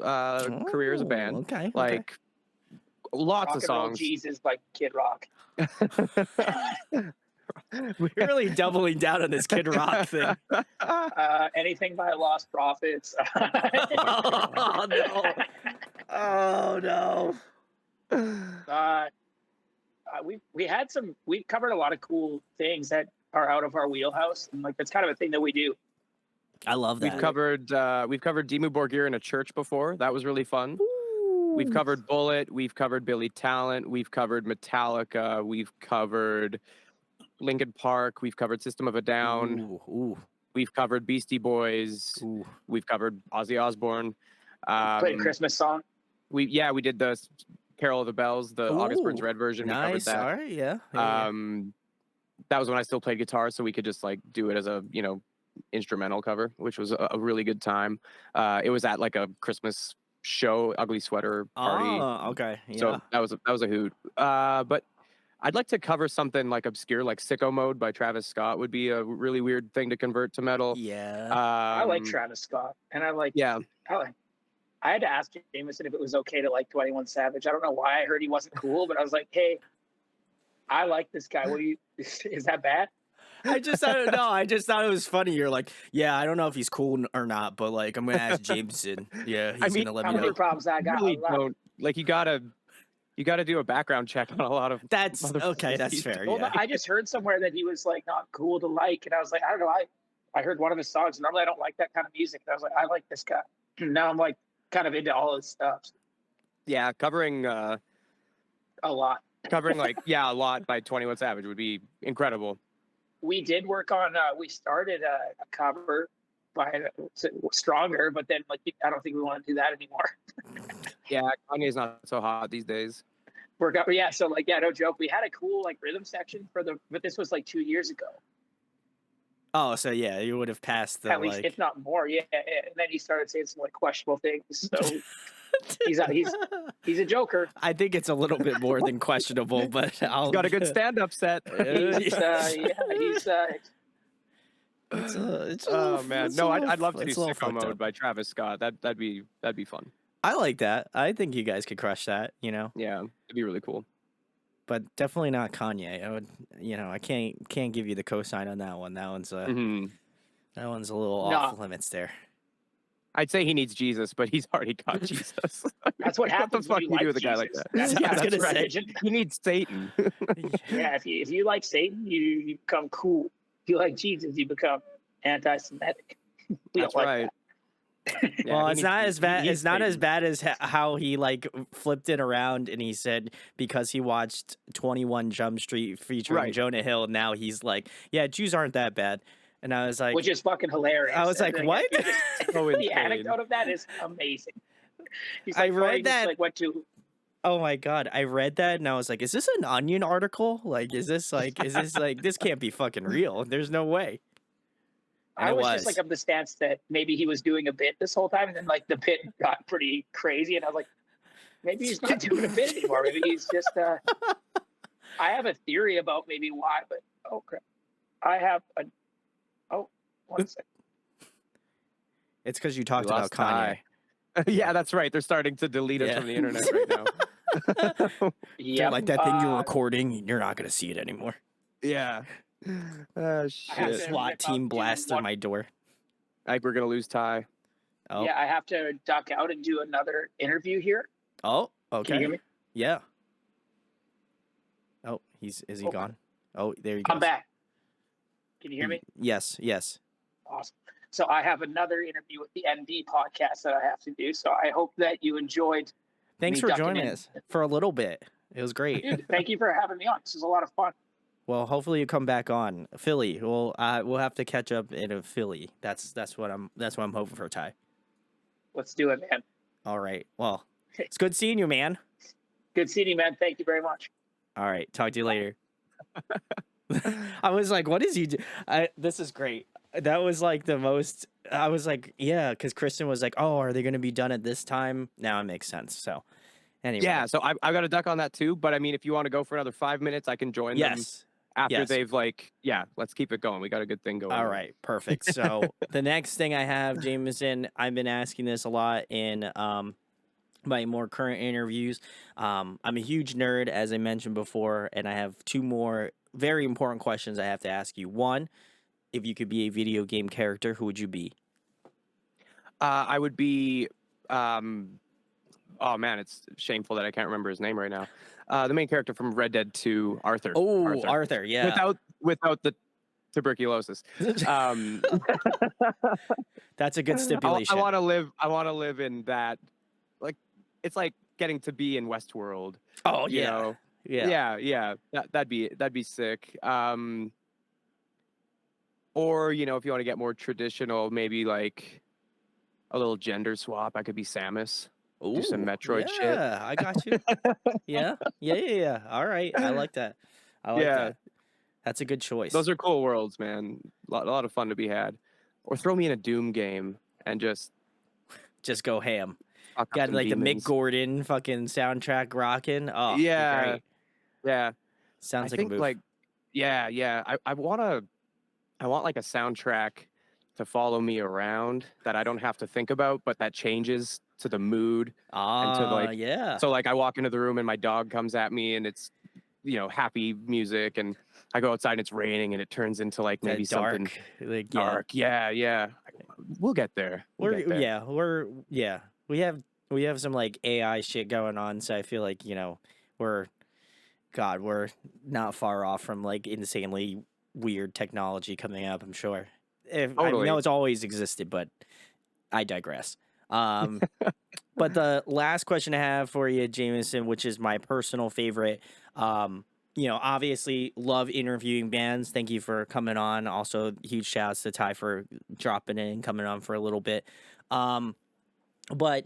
career as a band. Okay. Like lots Rock of and Roll songs. Jesus by Kid Rock. We're really doubling down on this Kid Rock thing. Anything by Lost Prophets. Oh, no. Oh, no. We covered a lot of cool things that are out of our wheelhouse, and like that's kind of a thing that we do. I love that. We've covered Dimmu Borgir in a church before. That was really fun. We've covered Bullet. We've covered Billy Talent. We've covered Metallica. We've covered Linkin Park. We've covered System of a Down. Ooh. We've covered Beastie Boys. Ooh. We've covered Ozzy Osbourne. Played a Christmas song. We did the Carol of the Bells, the August Burns Ooh, Red version. We Nice. covered that. All right. Yeah. That was when I still played guitar, so we could just like do it as a instrumental cover, which was a really good time. It was at like a Christmas show, Ugly Sweater party. Oh, okay. Yeah. So that was a hoot. But I'd like to cover something like obscure, like Sicko Mode by Travis Scott would be a really weird thing to convert to metal. Yeah. I like Travis Scott, and I had to ask Jameson if it was okay to like 21 Savage. I don't know why I heard he wasn't cool, but I was like, hey, I like this guy. Is that bad? I just thought it was funny. You're like, yeah, I don't know if he's cool or not, but like, I'm gonna ask Jameson. Yeah, he's gonna let How me many know. problems I got? Really don't like you gotta do a background check on a lot of. That's other okay. things That's he's fair. Well, Yeah. I just heard somewhere that he was like not cool to like, and I was like, I don't know. I heard one of his songs. Normally, I don't like that kind of music. And I was like, I like this guy. Now I'm like kind of into all his stuff Yeah, covering a lot. like a lot by 21 Savage would be incredible. We did work on. We started a cover by Stronger, but then like I don't think we want to do that anymore. Yeah, Kanye's not so hot these days. So like no joke. We had a cool like rhythm section but this was like 2 years ago. Oh, so yeah, you would have passed the At least, if not more. Yeah. And then he started saying some like questionable things. So he's a joker. I think it's a little bit more than questionable, but He's got a good stand-up set. He's It's Oh man, no, I'd love to do it's a little Sicko fucked Mode up. by Travis Scott. That'd be fun. I like that. I think you guys could crush that, you know, Yeah, it'd be really cool. but definitely not Kanye. I would, you know, I can't give you the cosign on that one. Hmm. That one's a little off No, limits there. I'd say he needs Jesus, but he's already got Jesus. I mean, that's what like, what the happens when fuck you do you do like with a guy like Jesus. that? That's I Yeah, was that's that's gonna the right. say, religion. He needs Satan. Yeah, if you like Satan, you become cool. If you like Jesus, you become anti-Semitic. We don't That's like right. that. Yeah, well, he it's needs not Je- as bad. he's It's not as Satan. bad as how he like flipped it around and he said because he watched 21 Jump Street featuring Right. Jonah Hill. Now he's like, yeah, Jews aren't that bad. And Which is fucking I hilarious. was like, what? If you just So the insane. anecdote of that is amazing. He's I like, Tony read just that. like went to. Oh my god, I read that and I was like, is this an Onion article? Like, is this like this can't be fucking real? There's no way. And I it was just like was. of the stance that maybe he was doing a bit this whole time, and then like the bit got pretty crazy, and I was like, maybe he's not doing a bit anymore. Maybe he's just. I have a theory about maybe why, but oh crap, I have a. Oh, one second. It's because you We talked about lost Kanye. Ty. Yeah, that's right. They're starting to delete us Yeah. from the internet right now. They're Yep. like that thing you're recording, you're not gonna see it anymore. Yeah. I have Shit. to SWAT rip team out, do blast through one- my door. I think we're gonna lose Ty. Oh, Yeah, I have to duck out and do another interview here. oh, Can you hear okay, me? yeah. Oh, is he Oh, gone? Oh, there he I'm goes. back. Can you hear me? Yes, yes. Awesome. So I have another interview with the ND podcast that I have to do. So I hope that you enjoyed Thanks me for ducking joining in. us for a little bit. It was great. Dude, thank you for having me on. This is a lot of fun. Well, hopefully you come back on Philly. We'll have to catch up in a Philly. That's what I'm hoping for, Ty. Let's do it, man. All right. Well, it's good seeing you, man. Good seeing you, man. Thank you very much. All right. Talk to you later. I was like, what is he do? This is great. That was like the most. I was like, yeah, because Kristen was like, oh, are they going to be done at this time? Now it makes sense. So, anyway. Yeah, so I've got a duck on that too. But I mean, if you want to go for another 5 minutes, I can join them Yes. after Yes. they've yeah, let's keep it going. We got a good thing going. All on. right. Perfect. So the next thing I have, Jameson, I've been asking this a lot in my more current interviews. I'm a huge nerd, as I mentioned before, and I have two more very important questions I have to ask you. One, if you could be a video game character, who would you be? I would be. Oh man, it's shameful that I can't remember his name right now. The main character from Red Dead 2, Arthur. Oh, Arthur, yeah. Without the tuberculosis. That's a good stipulation. I want to live. I want to live in that. Like, it's like getting to be in Westworld. Oh you yeah, know? yeah. Yeah. That'd be sick. Or if you want to get more traditional, maybe like a little gender swap. I could be Samus. Do some Ooh, Metroid shit. Yeah, I got you. Yeah. All right, I like that. I like Yeah. that. That's a good choice. Those are cool worlds, man. A lot of fun to be had. Or throw me in a Doom game and just go ham. fuck up Got some like the Mick demons. Gordon fucking soundtrack rocking. Oh, Yeah. great. Yeah. Sounds I like a think move. like yeah. I want like a soundtrack to follow me around that I don't have to think about, but that changes to the mood and to like yeah. so like I walk into the room and my dog comes at me and it's happy music, and I go outside and it's raining and it turns into like maybe That dark, something like dark. Yeah. We'll get there. We'll get there. We have some like AI shit going on, so I feel like we're not far off from like insanely weird technology coming up. I'm sure. I Totally. know it's always existed, but I digress. But the last question I have for you, Jameson, which is my personal favorite. Obviously love interviewing bands. Thank you for coming on. Also, huge shouts to Ty for dropping in and coming on for a little bit. But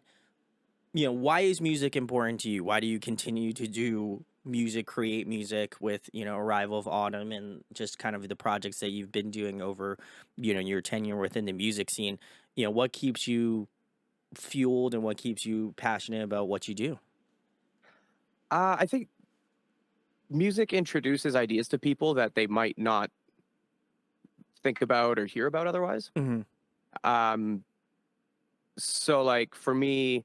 why is music important to you? Why do you continue to do music, create music with Arrival of Autumn and just kind of the projects that you've been doing over your tenure within the music scene? What keeps you fueled and what keeps you passionate about what you do? I think music introduces ideas to people that they might not think about or hear about otherwise. Mm-hmm. So like for me,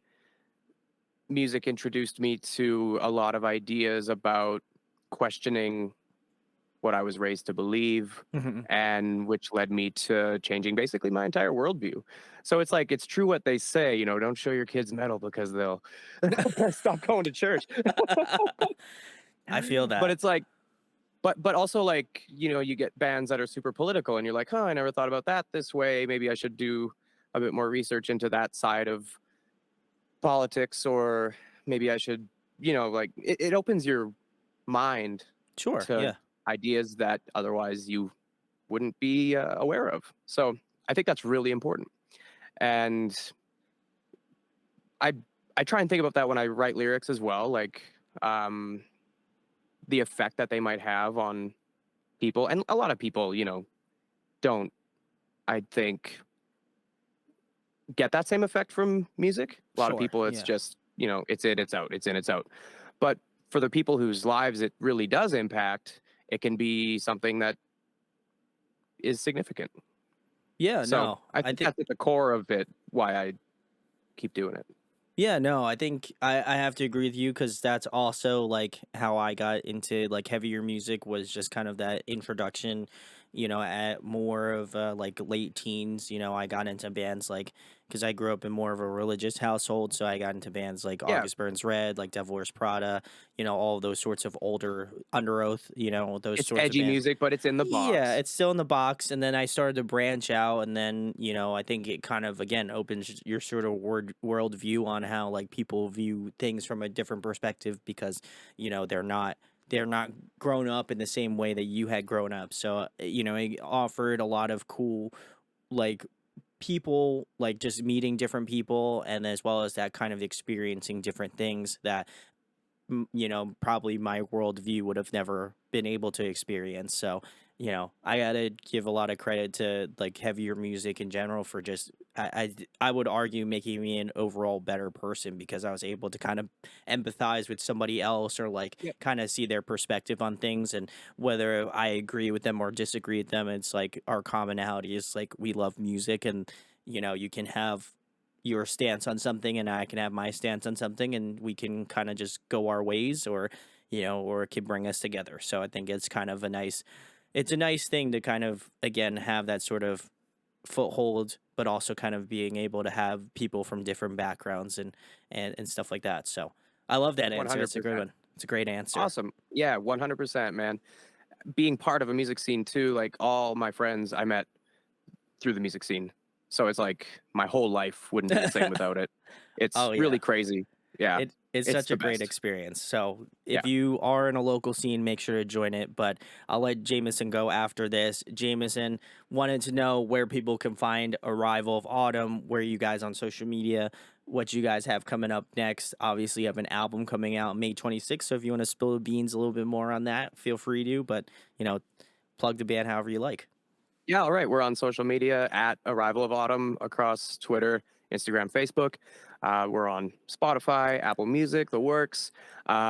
music introduced me to a lot of ideas about questioning what I was raised to believe, Mhm. and which led me to changing basically my entire worldview. So it's like, it's true what they say, don't show your kids metal because they'll stop going to church. I feel But that. it's like, but also, like, you get bands that are super political and you're like, huh, I never thought about that this way. Maybe I should do a bit more research into that side of politics, or maybe I should, like, it opens your mind Sure, to yeah. ideas that otherwise you wouldn't be aware of. So I think that's really important. And I I try and think about that when I write lyrics as well, like, um, the effect that they might have on people. And a lot of people, don't, I think, get that same effect from music. A lot of Sure, people, it's yeah. just, it's in, it's out, it's in, it's out. But for the people whose lives it really does impact, it can be something that is significant. Yeah, So no, I I think think that's at the core of it, why I keep doing it. yeah, no, I think I have to agree with you because that's also like how I got into like heavier music was just kind of that introduction, at more of like late teens. I got into bands like because I grew up in more of a religious household, so I got into bands like Yeah, August Burns Red, like Devil Wears Prada, all of those sorts of older Under Oath, those it's sorts of edgy bands. music, but it's in the Yeah, box. it's still in the box, and then I started to branch out, and then I think it kind of again opens your sort of world view on how like people view things from a different perspective because they're not grown up in the same way that you had grown up. So it offered a lot of cool like people like just meeting different people and as well as that kind of experiencing different things that probably my worldview would have never been able to experience. So, I gotta give a lot of credit to like heavier music in general for just I would argue making me an overall better person because I was able to kind of empathize with somebody else or like Yep. kind of see their perspective on things and whether I agree with them or disagree with them. It's like our commonality is like we love music and you can have your stance on something and I can have my stance on something and we can kind of just go our ways or it can bring us together. So I think it's kind of a nice thing to kind of again have that sort of foothold but also kind of being able to have people from different backgrounds and stuff like that. So I love that answer. It's a good 100%. one. It's a great answer. Awesome. Yeah, 100%, man. Being part of a music scene too, like, all my friends I met through the music scene. So it's like my whole life wouldn't be the same without it. It's Oh yeah. really crazy. Yeah. It's It's such a the great best. experience. So Yeah. if you are in a local scene, make sure to join it. But I'll let Jameson go after this. Jameson wanted to know where people can find Arrival of Autumn, where you guys on social media, what you guys have coming up next. Obviously, you have an album coming out May 26th. So if you want to spill the beans a little bit more on that, feel free to. But plug the band however you like. Yeah, all right. We're on social media at Arrival of Autumn across Twitter, Instagram, Facebook. We're on Spotify, Apple Music, the works.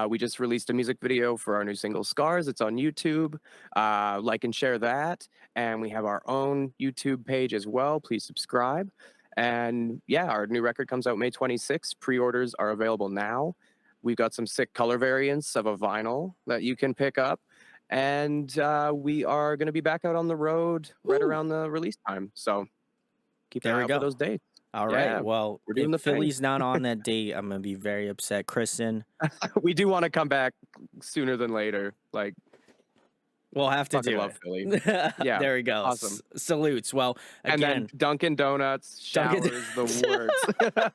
We just released a music video for our new single Scars. It's on YouTube. Like and share that. And we have our own YouTube page as well. Please subscribe. And yeah, our new record comes out May 26th. Pre orders are available now. We've got some sick color variants of a vinyl that you can pick up. And we are going to be back out on the road right Woo! around the release time. So keep an There eye we out for go. those dates. All right. Yeah, Well, we're doing if the thing. Philly's not on that date, I'm gonna be very upset. Kristen, We do want to come back sooner than later. Like, we'll have to fucking do love it. Philly. Yeah, There we go. awesome. Salutes. Well, And then again, Dunkin' Donuts, Duncan. showers, the works.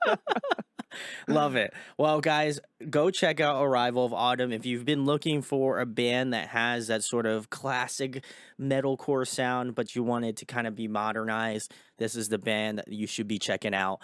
Love it. Well, guys, go check out Arrival of Autumn. If you've been looking for a band that has that sort of classic metalcore sound, but you want it to kind of be modernized, this is the band that you should be checking out.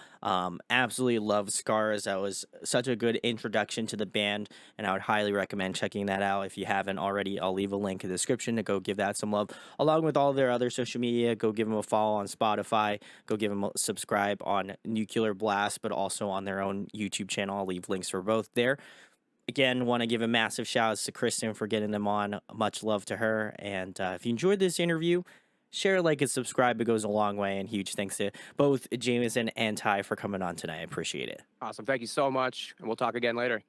Absolutely love Scars. That was such a good introduction to the band, and I would highly recommend checking that out if you haven't already. I'll leave a link in the description to go give that some love, along with all their other social media. Go give them a follow on Spotify. Go give them a subscribe on Nuclear Blast, but also on their own YouTube channel. I'll leave links for both there. Again, want to give a massive shout out to Kristen for getting them on. Much love to her. And if you enjoyed this interview, share, like, and subscribe. It goes a long way. And huge thanks to both Jameson and Ty for coming on tonight. I appreciate it. Awesome. Thank you so much. And we'll talk again later.